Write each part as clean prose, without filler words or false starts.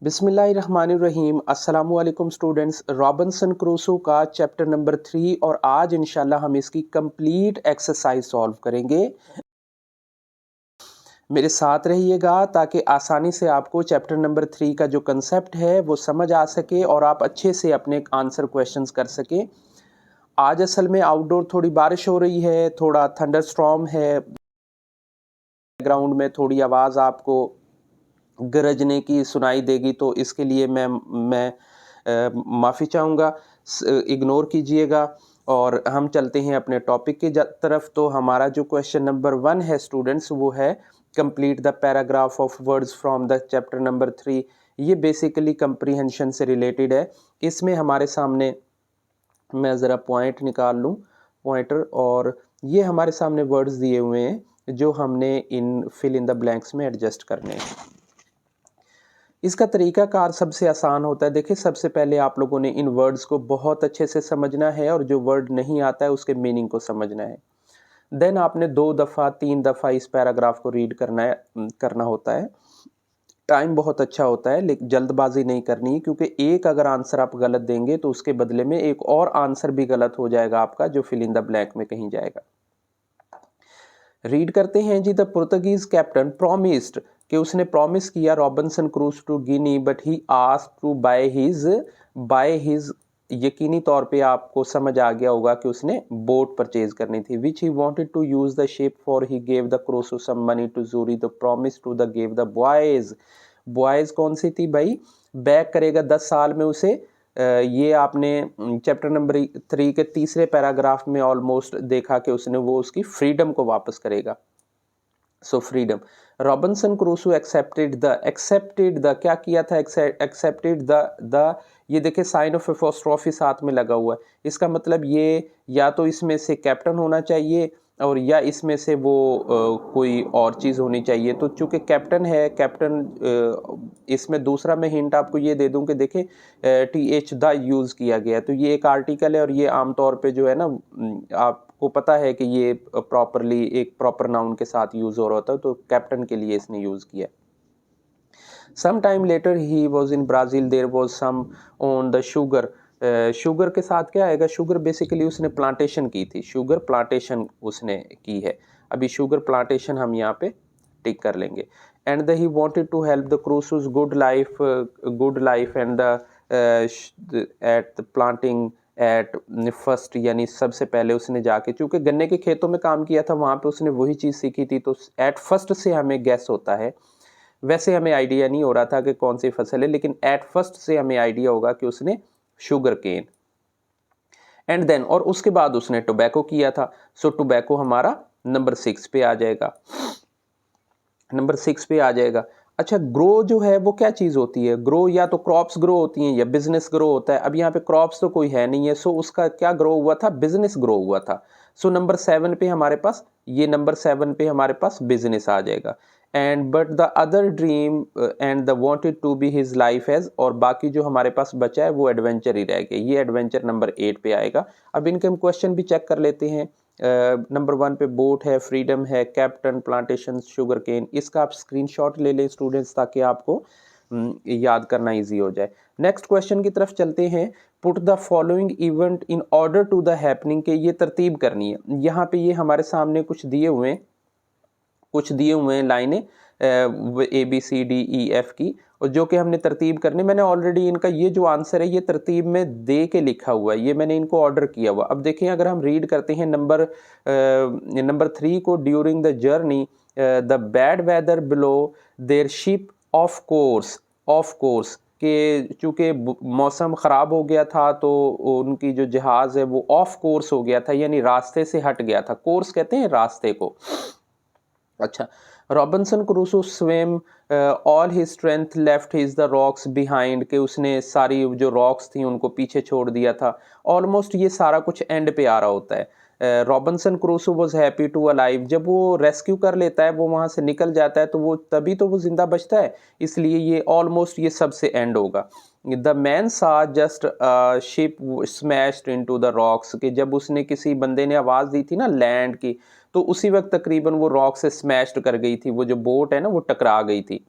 बिस्मिल्लाहिर्रहमानिर्रहीम। अस्सलामुअलैकुम students. Robinson Crusoe का चैप्टर नंबर 3 और आज इंशाल्लाह हम इसकी कंप्लीट एक्सरसाइज सॉल्व करेंगे। मेरे साथ रहिएगा ताकि आसानी से आपको चैप्टर नंबर 3 का जो कंसेप्ट है वो समझ आ सके और आप अच्छे से अपने आंसर क्वेश्चंस कर सकें। आज असल में आउटडोर थोड़ी बारिश हो रही है, थोड़ा थंडरस्टॉर्म है, बैकग्राउंड में थोड़ी आवाज़ आपको गरजने की सुनाई देगी, तो इसके लिए मैं माफ़ी चाहूँगा, इग्नोर कीजिएगा। और हम चलते हैं अपने टॉपिक की तरफ। तो हमारा जो क्वेश्चन नंबर 1 है स्टूडेंट्स, वो है complete the paragraph of words from the chapter number 3। ये बेसिकली कंप्रीहेंशन से रिलेटेड है। इसमें हमारे सामने मैं ज़रा पॉइंट निकाल लूँ, पॉइंटर, और ये हमारे सामने वर्ड्स दिए हुए हैं जो हमने इन फिल इन द ब्लैंक्स में एडजस्ट करने हैं। इसका तरीकाकार सबसे आसान होता है। देखिए, सबसे पहले आप लोगों ने इन वर्ड्स को बहुत अच्छे से समझना है और जो वर्ड नहीं आता है उसके मीनिंग को समझना है। देन आपने 2 दफ़ा 3 दफ़ा इस पैराग्राफ को रीड करना होता है। टाइम बहुत अच्छा होता है, लेकिन जल्दबाजी नहीं करनी है, क्योंकि एक अगर आंसर आप गलत देंगे तो उसके बदले में एक और आंसर भी गलत हो जाएगा आपका, जो फिल इन द ब्लैंक में कहीं जाएगा। रीड करते हैं जी। द पुर्तगीज कैप्टन प्रॉमिस्ड, कि उसने प्रॉमिस किया Robinson Crusoe to Guinea, but he asked to buy his यकीनी तौर पे आपको समझ आ गया होगा कि उसने बोट परचेज करनी थी। Which he wanted to use the ship for he gave the Crusoe some money to jury the promise to the gave the boys. Boys कौन सी थी भाई? बैक करेगा 10 साल में उसे। ये आपने चैप्टर नंबर 3 के तीसरे पैराग्राफ में ऑलमोस्ट देखा कि उसने वो उसकी फ्रीडम को वापस करेगा। So freedom. Robinson Crusoe accepted the क्या किया था? एक्सेप्टेड द ये देखिए साइन ऑफ एपोस्ट्रोफी साथ में लगा हुआ है। इसका मतलब ये या तो इसमें से कैप्टन होना चाहिए और या इसमें से वो कोई और चीज़ होनी चाहिए। तो चूंकि कैप्टन है, इसमें दूसरा मैं हिंट आपको ये दे दूं कि देखिए TH द यूज़ किया गया है, तो ये एक आर्टिकल है और ये आमतौर पे जो है ना, आपको पता है कि ये प्रॉपरली एक प्रॉपर नाउन के साथ यूज़ हो रहा होता है, तो कैप्टन के लिए इसने यूज़ किया। Some time later he was in Brazil, there was some on the sugar. Sugar के साथ क्या आएगा? शुगर बेसिकली उसने प्लांटेशन की थी, शुगर प्लांटेशन उसने की है। अभी शुगर प्लांटेशन हम यहाँ पे टिक कर लेंगे। And the he wanted to help the Crusoe's good life and the at planting at first, यानी सबसे पहले उसने जाके, चूंकि गन्ने के खेतों में काम किया था, वहाँ पे उसने वही चीज़ सीखी थी, तो एट फर्स्ट से हमें गैस होता है। वैसे हमें आइडिया नहीं हो रहा था कि कौन सी फसल है, लेकिन एट फर्स्ट से हमें आइडिया होगा कि उसने शुगर केन। एंड देन, और उसके बाद उसने टोबैको किया था। सो टोबैको हमारा नंबर 6 पे आ जाएगा, नंबर 6 पे आ जाएगा। अच्छा, ग्रो जो है वो क्या चीज़ होती है? ग्रो या तो क्रॉप्स ग्रो होती हैं या बिजनेस ग्रो होता है। अब यहाँ पे क्रॉप्स तो कोई है नहीं है, सो उसका क्या ग्रो हुआ था? बिजनेस ग्रो हुआ था। सो नंबर 7 पे हमारे पास, ये नंबर 7 पे हमारे पास बिजनेस आ जाएगा। And but the other dream and the wanted to be his life as, और बाकी जो हमारे पास बचा है वो एडवेंचर ही रह गया। ये एडवेंचर नंबर 8 पे आएगा। अब इनके हम क्वेश्चन भी चेक कर लेते हैं। नंबर 1 पे बोट है, फ्रीडम है, कैप्टन, प्लांटेशन, शुगर केन। इसका आप स्क्रीनशॉट ले लें स्टूडेंट्स, ताकि आपको याद करना इजी हो जाए। नेक्स्ट क्वेश्चन की तरफ चलते हैं। Put the following event in order to the happening, के ये तरतीब करनी है। यहाँ पे ये हमारे सामने कुछ दिए हुए हैं लाइनें ABCDEF की, और जो कि हमने तरतीब करने। मैंने ऑलरेडी इनका ये जो आंसर है ये तरतीब में दे के लिखा हुआ है, ये मैंने इनको ऑर्डर किया हुआ। अब देखें, अगर हम रीड करते हैं नंबर 3 को, during the journey the bad weather below there ship of course के, चूंकि मौसम ख़राब हो गया था तो उनकी जो जहाज़ है वो ऑफ कोर्स हो गया था, यानी रास्ते से हट गया था। कोर्स कहते हैं रास्ते को। अच्छा, Robinson Crusoe swim all his strength left his the rocks behind, के उसने सारी जो रॉक्स थी उनको पीछे छोड़ दिया था। ऑलमोस्ट ये सारा कुछ एंड पे आ रहा होता है। Robinson Crusoe was happy to alive, जब वो रेस्क्यू कर लेता है, वो वहाँ से निकल जाता है, तो वो तभी तो वो जिंदा बचता है, इसलिए ये ऑलमोस्ट ये सबसे एंड होगा। द मैन सा just ship smashed into the rocks, के जब उसने, किसी बंदे ने आवाज़ दी थी ना लैंड की, तो उसी वक्त तकरीबन वो रॉक से स्मैश्ड कर गई थी, वो जो बोट है ना वो टकरा गई थी।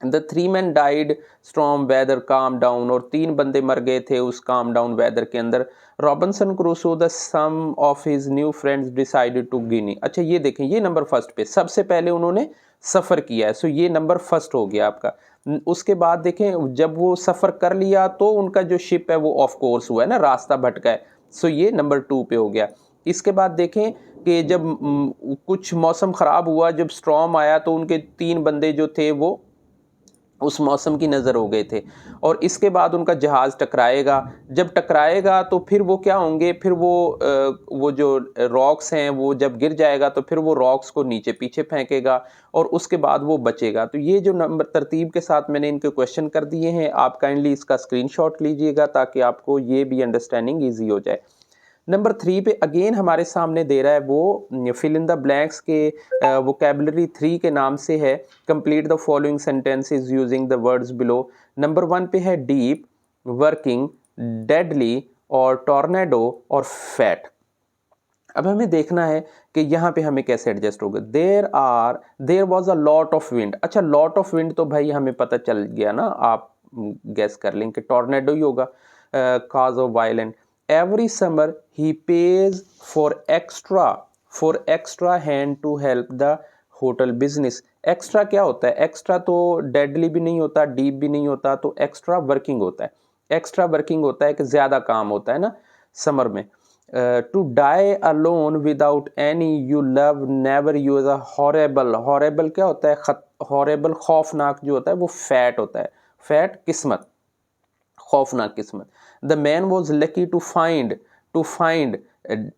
The 3 men died storm weather calm down, और 3 बंदे मर गए थे उस काम डाउन वेदर के अंदर। Robinson Crusoe the some of his new friends decided to Guinea. अच्छा ये देखें, ये नंबर फर्स्ट पे सबसे पहले उन्होंने सफ़र किया है, सो ये नंबर फर्स्ट हो गया आपका। उसके बाद देखें जब वो सफ़र कर लिया तो उनका जो शिप है वो ऑफ कोर्स हुआ है ना, रास्ता भटका है, सो ये नंबर 2 पे हो गया। इसके बाद देखें कि जब कुछ मौसम ख़राब हुआ, जब स्टॉर्म आया तो उनके 3 बंदे जो थे वो उस मौसम की नज़र हो गए थे, और इसके बाद उनका जहाज़ टकराएगा। जब टकराएगा तो फिर वो क्या होंगे, फिर वो जो रॉक्स हैं वो जब गिर जाएगा तो फिर वो रॉक्स को नीचे पीछे फेंकेगा और उसके बाद वो बचेगा। तो ये जो नंबर तरतीब के साथ मैंने इनके क्वेश्चन कर दिए हैं, आप काइंडली इसका स्क्रीनशॉट लीजिएगा ताकि आपको ये भी अंडरस्टैंडिंग ईजी हो जाए। नंबर 3 पे अगेन हमारे सामने दे रहा है वो फिल इन द ब्लैंक्स के वोकेबलरी 3 के नाम से है। Complete the following sentences using the words below. Number 1 पे है डीप, वर्किंग, डेडली और टॉर्नेडो और फैट। अब हमें देखना है कि यहाँ पे हमें कैसे एडजस्ट होगा। There was a lot of wind. अच्छा लॉट ऑफ विंड तो भाई हमें पता चल गया ना, आप गैस कर लें कि टॉर्नेडो ही होगा, cause of violent. Every summer he pays for extra hand to help the hotel business. Extra क्या होता है? एक्स्ट्रा तो डेडली भी नहीं होता, डीप भी नहीं होता, तो एक्स्ट्रा वर्किंग होता है। एक्स्ट्रा वर्किंग होता है कि ज़्यादा काम होता है ना समर में। To die alone without any you love, never use a horrible. Horrible क्या होता है? हॉरेबल खौफनाक जो होता है वो फैट होता है। फैट किस्मत, खौफनाक किस्मत। The man was lucky to find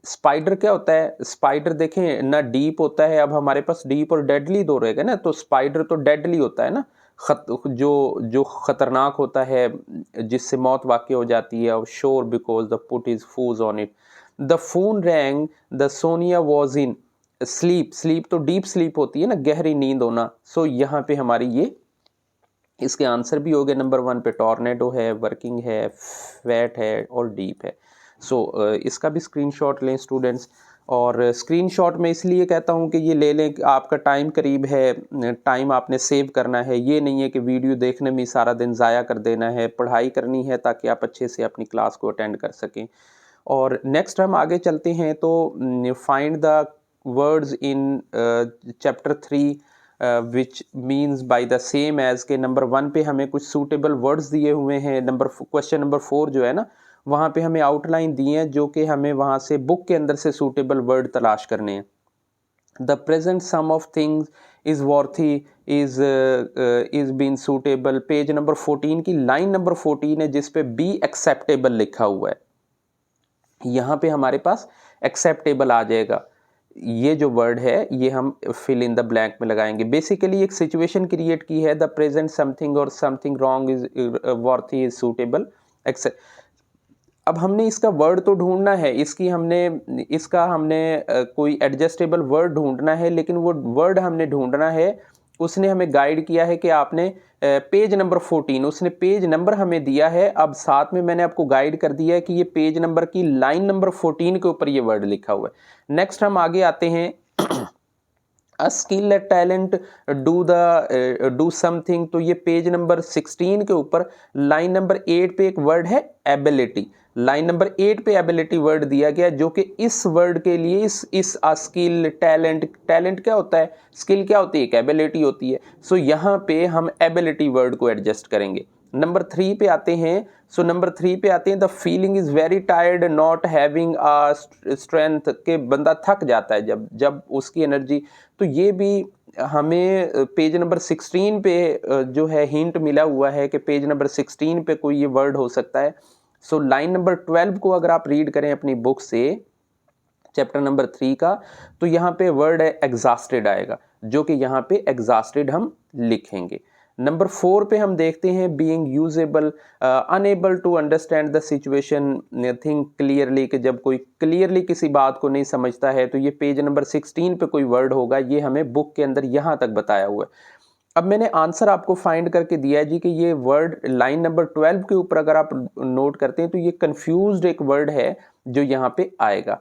spider क्या होता है? स्पाइडर देखें ना डीप होता है, अब हमारे पास डीप और डेडली दो रहेगा ना, तो स्पाइडर तो डेडली होता है ना, जो खतरनाक होता है, जिससे मौत वाक़ई हो जाती है। और sure because the put is fuse on it. The phone rang, the Sonia was in sleep. Sleep तो डीप स्लीप होती है ना, गहरी नींद होना। सो यहाँ पे हमारी ये इसके आंसर भी हो गए। नंबर 1 पे टॉर्नेडो है, वर्किंग है, फैट है और डीप है। सो इसका भी स्क्रीनशॉट लें स्टूडेंट्स। और स्क्रीनशॉट में इसलिए कहता हूँ कि ये ले लें कि आपका टाइम करीब है, टाइम आपने सेव करना है। ये नहीं है कि वीडियो देखने में सारा दिन ज़ाया कर देना है, पढ़ाई करनी है ताकि आप अच्छे से अपनी क्लास को अटेंड कर सकें। और नेक्स्ट हम आगे चलते हैं तो find the words in chapter 3 which means by the same as के। नंबर 1 पे हमें कुछ सूटेबल वर्ड्स दिए हुए हैं। क्वेश्चन नंबर 4 जो है ना, वहाँ पे हमें आउटलाइन दी है जो कि हमें वहाँ से बुक के अंदर से सूटेबल वर्ड तलाश करने हैं। The present some of things is worthy is been suitable. Page number 14 की लाइन नंबर 14 है जिसपे बी एक्सेप्टेबल लिखा हुआ है। यहाँ पे हमारे पास एक्सेप्टेबल आ जाएगा। ये जो वर्ड है ये हम फिल इन द ब्लैंक में लगाएंगे। बेसिकली एक सिचुएशन क्रिएट की है, द प्रेजेंट समथिंग और something wrong is worthy is suitable except. अब हमने इसका वर्ड तो ढूंढना है, इसका हमने कोई एडजस्टेबल वर्ड ढूंढना है, लेकिन वो वर्ड हमने ढूंढना है, उसने हमें गाइड किया है कि आपने पेज नंबर 14, उसने पेज नंबर हमें दिया है। अब साथ में मैंने आपको गाइड कर दिया है कि ये पेज नंबर की लाइन नंबर 14 के ऊपर ये वर्ड लिखा हुआ है। नेक्स्ट हम आगे आते हैं। A skill, talent, do something. तो ये पेज नंबर 16 के ऊपर लाइन नंबर 8 पे एक वर्ड है एबिलिटी। लाइन नंबर 8 पे एबिलिटी वर्ड दिया गया जो कि इस वर्ड के लिए इस स्किल, टैलेंट क्या होता है, स्किल क्या होती है, एक एबिलिटी होती है। सो यहाँ पे हम एबिलिटी वर्ड को एडजस्ट करेंगे। नंबर 3 पे आते हैं। सो नंबर 3 पे आते हैं, the feeling is very tired not having a strength, के बंदा थक जाता है जब उसकी एनर्जी। तो ये भी हमें पेज नंबर 16 पे जो है हिंट मिला हुआ है कि पेज नंबर 16 पे कोई ये वर्ड हो सकता है। सो लाइन नंबर 12 को अगर आप रीड करें अपनी बुक से, चैप्टर नंबर 3 का, तो यहाँ पे वर्ड है एग्जॉस्टेड आएगा, जो कि यहाँ पे एग्जॉस्टेड हम लिखेंगे। नंबर 4 पे हम देखते हैं being usable, unable to understand the situation, think clearly, कि जब कोई क्लियरली किसी बात को नहीं समझता है तो ये पेज नंबर 16 पे कोई वर्ड होगा। ये हमें बुक के अंदर यहाँ तक बताया हुआ है। अब मैंने आंसर आपको फाइंड करके दिया है जी कि ये वर्ड लाइन नंबर 12 के ऊपर अगर आप नोट करते हैं तो ये कंफ्यूज्ड एक वर्ड है जो यहाँ पे आएगा।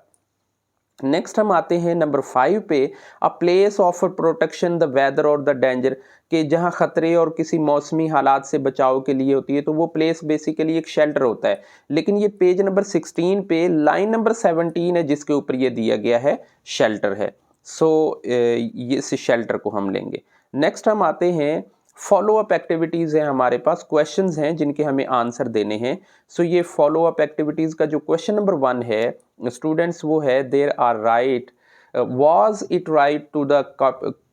नेक्स्ट हम आते हैं नंबर 5 पे, a place of protection the weather और द डेंजर, कि जहाँ खतरे और किसी मौसमी हालात से बचाव के लिए होती है, तो वो प्लेस बेसिकली एक शेल्टर होता है। लेकिन ये पेज नंबर 16 पे लाइन नंबर 17 है जिसके ऊपर ये दिया गया है शेल्टर है। सो ये इस शेल्टर को हम लेंगे। नेक्स्ट हम आते हैं, फॉलो अप एक्टिविटीज़ हैं हमारे पास, क्वेश्चंस हैं जिनके हमें आंसर देने हैं। सो ये फॉलो अप एक्टिविटीज़ का जो क्वेश्चन नंबर 1 है स्टूडेंट्स, वो है there are right, was it right to the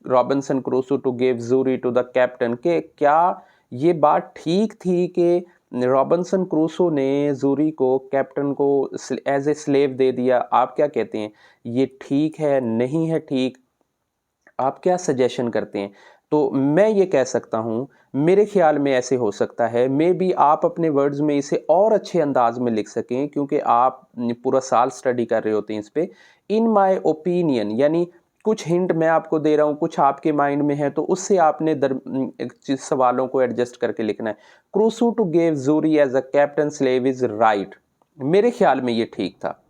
Robinson Crusoe to give Xury to the captain, के क्या ये बात ठीक थी कि रॉबिन्सन क्रूसो ने जूरी को कैप्टन को एज ए स्लेव दे दिया? आप क्या कहते हैं, ये ठीक है नहीं है ठीक? आप क्या सजेशन करते हैं? तो मैं ये कह सकता हूँ, मेरे ख्याल में ऐसे हो सकता है, मे बी आप अपने वर्ड्स में इसे और अच्छे अंदाज में लिख सकें क्योंकि आप पूरा साल स्टडी कर रहे होते हैं इस पे। इन माय ओपिनियन, यानी कुछ हिंट मैं आपको दे रहा हूँ, कुछ आपके माइंड में है, तो उससे आपने सवालों को एडजस्ट करके लिखना है। Crusoe to give Xury as a captain slave is right, मेरे ख्याल में ये ठीक था।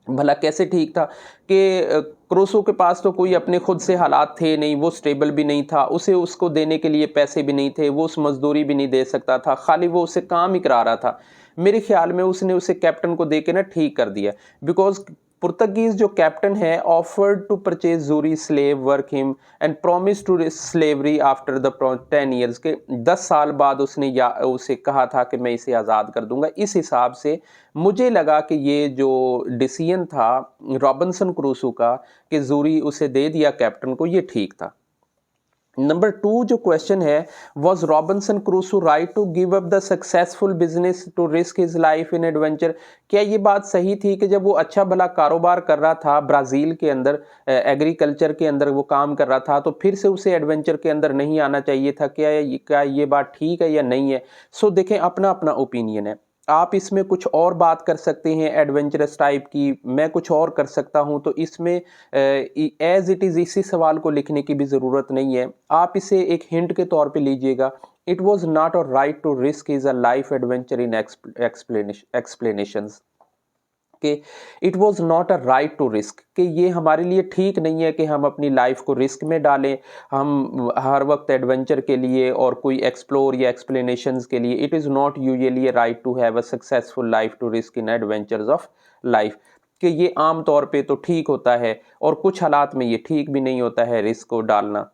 भला कैसे ठीक था कि क्रूसो के पास तो कोई अपने खुद से हालात थे नहीं, वो स्टेबल भी नहीं था, उसे उसको देने के लिए पैसे भी नहीं थे, वो उस मजदूरी भी नहीं दे सकता था, खाली वो उसे काम ही करा रहा था। मेरे ख्याल में उसने उसे कैप्टन को दे के ना ठीक कर दिया, बिकॉज पुर्तगीज जो कैप्टन है offered to purchase Xury slave work him and promise to slavery after the 10 years, के 10 साल बाद उसने उसे कहा था कि मैं इसे आज़ाद कर दूंगा। इस हिसाब से मुझे लगा कि ये जो डिसीजन था रॉबिन्सन क्रूसो का कि जूरी उसे दे दिया कैप्टन को, ये ठीक था। नंबर 2 जो क्वेश्चन है, was Robinson Crusoe right to give up the successful business to risk his life in adventure, क्या ये बात सही थी कि जब वो अच्छा भला कारोबार कर रहा था ब्राज़ील के अंदर, एग्रीकल्चर के अंदर वो काम कर रहा था, तो फिर से उसे एडवेंचर के अंदर नहीं आना चाहिए था? क्या ये बात ठीक है या नहीं है? सो देखें, अपना अपना ओपिनियन है। आप इसमें कुछ और बात कर सकते हैं एडवेंचरस टाइप की, मैं कुछ और कर सकता हूं, तो इसमें एज इट इज़ इसी सवाल को लिखने की भी ज़रूरत नहीं है। आप इसे एक हिंट के तौर पे लीजिएगा, it was not a right to risk is a life adventure in explanations, कि it was not a right to risk, कि ये हमारे लिए ठीक नहीं है कि हम अपनी लाइफ को रिस्क में डालें, हम हर वक्त एडवेंचर के लिए और कोई एक्सप्लोर या एक्सप्लेनेशंस के लिए। It is not usually right to have a successful life to risk in adventures of life, कि ये आम तौर पे तो ठीक होता है और कुछ हालात में ये ठीक भी नहीं होता है रिस्क को डालना।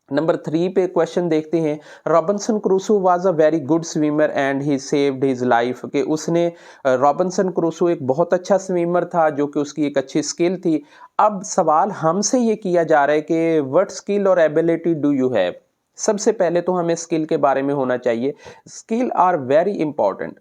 नंबर 3 पे क्वेश्चन देखते हैं, Robinson Crusoe was a very good swimmer and he saved his life, कि उसने रॉबिन्सन क्रूसो एक बहुत अच्छा स्विमर था जो कि उसकी एक अच्छी स्किल थी। अब सवाल हमसे ये किया जा रहा है कि व्हाट स्किल और एबिलिटी डू यू हैव? सबसे पहले तो हमें स्किल के बारे में होना चाहिए। Skill are very important,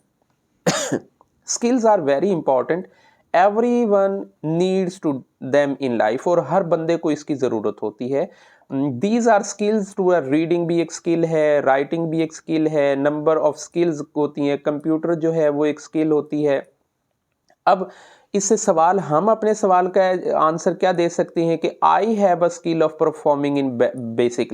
skills are very important, every one needs to them in life, और हर बंदे को इसकी ज़रूरत होती है। These are skills to, reading भी एक स्किल है, राइटिंग भी एक स्किल है, नंबर ऑफ स्किल्स होती हैं, कंप्यूटर जो है वो एक स्किल होती है। अब इससे सवाल, हम अपने सवाल का आंसर क्या दे सकते हैं कि I have a skill of performing in basic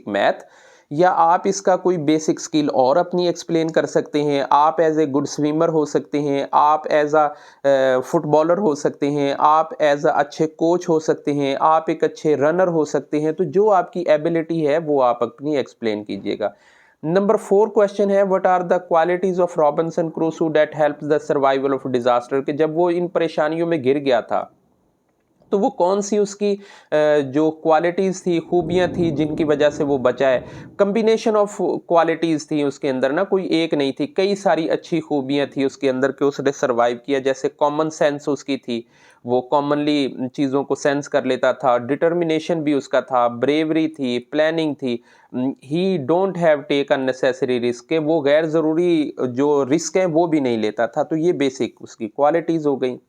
math, या आप इसका कोई बेसिक स्किल और अपनी एक्सप्लेन कर सकते हैं। आप एज ए गुड स्विमर हो सकते हैं, आप एज अ फुटबॉलर हो सकते हैं, आप एज अ अच्छे कोच हो सकते हैं, आप एक अच्छे रनर हो सकते हैं। तो जो आपकी एबिलिटी है वो आप अपनी एक्सप्लेन कीजिएगा। नंबर 4 क्वेश्चन है, what are the qualities of Robinson Crusoe that help the survival of disaster, कि जब वो इन परेशानियों में गिर गया था तो वो कौन सी उसकी जो क्वालिटीज़ थी, खूबियाँ थी जिनकी वजह से वो बचा है। कम्बिनेशन ऑफ क्वालिटीज़ थी उसके अंदर ना, कोई एक नहीं थी, कई सारी अच्छी खूबियाँ थी उसके अंदर कि उसने सर्वाइव किया। जैसे कॉमन सेंस उसकी थी, वो कॉमनली चीज़ों को सेंस कर लेता था, डिटर्मिनेशन भी उसका था, ब्रेवरी थी, प्लानिंग थी, he don't have take unnecessary risk, के वो गैर ज़रूरी जो रिस्क हैं वो भी नहीं लेता था। तो ये बेसिक उसकी क्वालिटीज़ हो गई।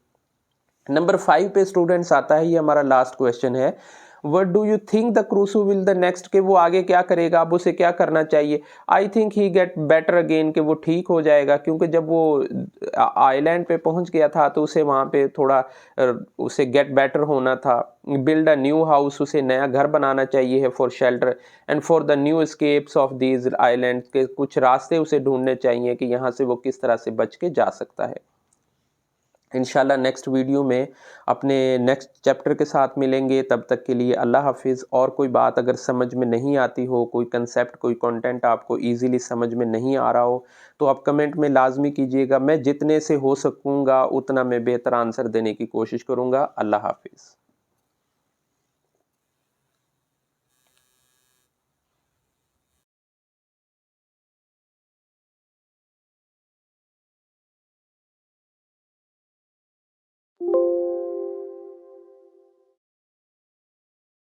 नंबर 5 पे स्टूडेंट्स आता है, ये हमारा लास्ट क्वेश्चन है, what do you think the Crusoe will the next, के वो आगे क्या करेगा, अब उसे क्या करना चाहिए? I think he get better again, कि वो ठीक हो जाएगा, क्योंकि जब वो आइलैंड पे पहुंच गया था तो उसे वहां पे थोड़ा उसे गेट बेटर होना था। बिल्ड अ न्यू हाउस, उसे नया घर बनाना चाहिए है for shelter and for the new escapes of these island, के कुछ रास्ते उसे ढूंढने चाहिए कि यहाँ से वो किस तरह से बच के जा सकता है। इंशाल्लाह नेक्स्ट वीडियो में अपने नेक्स्ट चैप्टर के साथ मिलेंगे। तब तक के लिए अल्लाह हाफिज़। और कोई बात अगर समझ में नहीं आती हो, कोई कंसेप्ट, कोई कंटेंट आपको इजीली समझ में नहीं आ रहा हो, तो आप कमेंट में लाजमी कीजिएगा। मैं जितने से हो सकूँगा उतना मैं बेहतर आंसर देने की कोशिश करूँगा। अल्लाह हाफिज़।